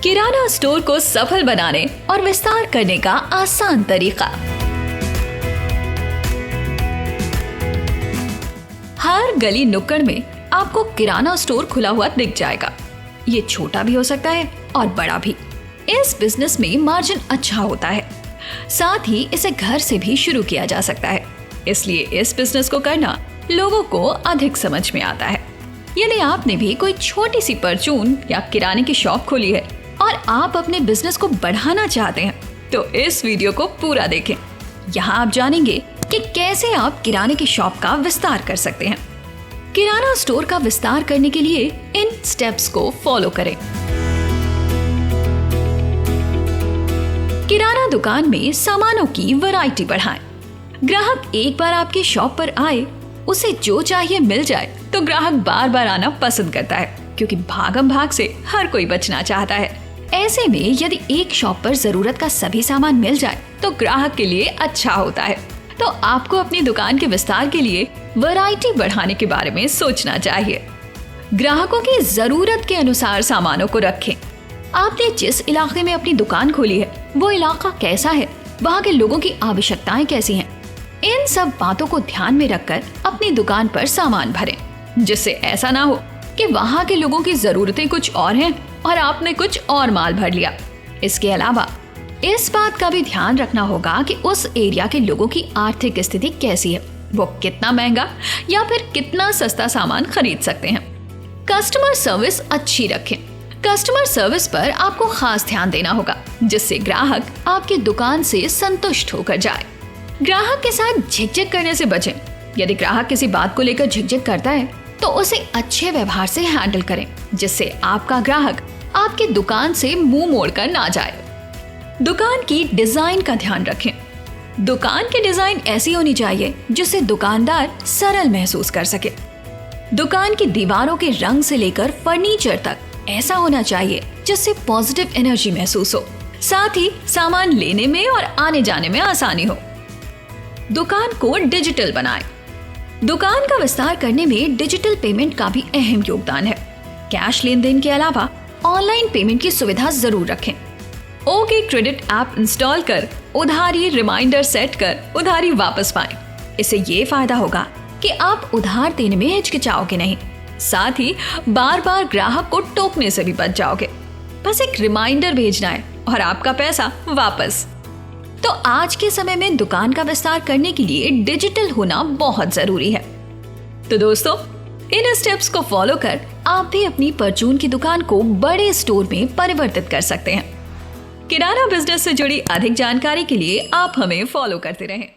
किराना store को सफल बनाने और विस्तार करने का आसान तरीका। हर गली नुक्कड़ में आपको किराना स्टोर खुला हुआ दिख जाएगा। ये छोटा भी हो सकता है और बड़ा भी। इस बिजनेस में मार्जिन अच्छा होता है, साथ ही इसे घर से भी शुरू किया जा सकता है। इसलिए इस बिजनेस को करना लोगों को अधिक समझ में आता है। यदि आपने भी कोई छोटी सी परचून या किराने की शॉप खोली है और आप अपने बिजनेस को बढ़ाना चाहते हैं, तो इस वीडियो को पूरा देखें। यहाँ आप जानेंगे कि कैसे आप किराने की शॉप का विस्तार कर सकते हैं। किराना स्टोर का विस्तार करने के लिए इन स्टेप्स को फॉलो करें। किराना दुकान में सामानों की वैरायटी बढ़ाएं। ग्राहक एक बार आपकी शॉप पर आए, उसे जो चाहिए मिल जाए तो ग्राहक बार बार आना पसंद करता है, क्योंकि भागम भाग से हर कोई बचना चाहता है। ऐसे में यदि एक शॉप पर जरूरत का सभी सामान मिल जाए तो ग्राहक के लिए अच्छा होता है। तो आपको अपनी दुकान के विस्तार के लिए वैरायटी बढ़ाने के बारे में सोचना चाहिए। ग्राहकों की जरूरत के अनुसार सामानों को रखें। आपने जिस इलाके में अपनी दुकान खोली है, वो इलाका कैसा है, वहाँ के लोगों की आवश्यकताएं कैसी हैं, इन सब बातों को ध्यान में रखकर अपनी दुकान पर सामान भरें, जिससे ऐसा ना हो कि वहाँ के लोगों की जरूरतें कुछ और हैं और आपने कुछ और माल भर लिया। इसके अलावा इस बात का भी ध्यान रखना होगा कि उस एरिया के लोगों की आर्थिक स्थिति कैसी है, वो कितना महंगा या फिर कितना सस्ता सामान खरीद सकते हैं। कस्टमर सर्विस अच्छी रखें। कस्टमर सर्विस पर आपको खास ध्यान देना होगा, जिससे ग्राहक आपकी दुकान से संतुष्ट होकर जाए। ग्राहक के साथ झिकझिक करने से बचें। यदि ग्राहक किसी बात को लेकर झिकझिक करता है तो उसे अच्छे व्यवहार से हैंडल करें, जिससे आपका ग्राहक आपकी दुकान से मुंह मोड़कर ना जाए। दुकान की डिजाइन का ध्यान रखें। दुकान की डिजाइन ऐसी होनी चाहिए जिससे दुकानदार सरल महसूस कर सके। दुकान की दीवारों के रंग से लेकर फर्नीचर तक ऐसा होना चाहिए जिससे पॉजिटिव एनर्जी महसूस हो, साथ ही सामान लेने में और आने जाने में आसानी हो। दुकान को डिजिटल बनाएं। दुकान का विस्तार करने में डिजिटल पेमेंट का भी अहम योगदान है। कैश लेन देन के अलावा ऑनलाइन पेमेंट की सुविधा जरूर रखें। ओके क्रेडिट ऐप इंस्टॉल कर उधारी रिमाइंडर सेट कर उधारी वापस पाएं। इससे ये फायदा होगा कि आप उधार देने में हिचकिचाओगे नहीं, साथ ही बार बार ग्राहक को टोकने से भी बच जाओगे। बस एक रिमाइंडर भेजना है और आपका पैसा वापस। तो आज के समय में दुकान का विस्तार करने के लिए डिजिटल होना बहुत जरूरी है। तो दोस्तों, इन स्टेप्स को फॉलो कर आप भी अपनी परचून की दुकान को बड़े स्टोर में परिवर्तित कर सकते हैं। किराना बिजनेस से जुड़ी अधिक जानकारी के लिए आप हमें फॉलो करते रहें।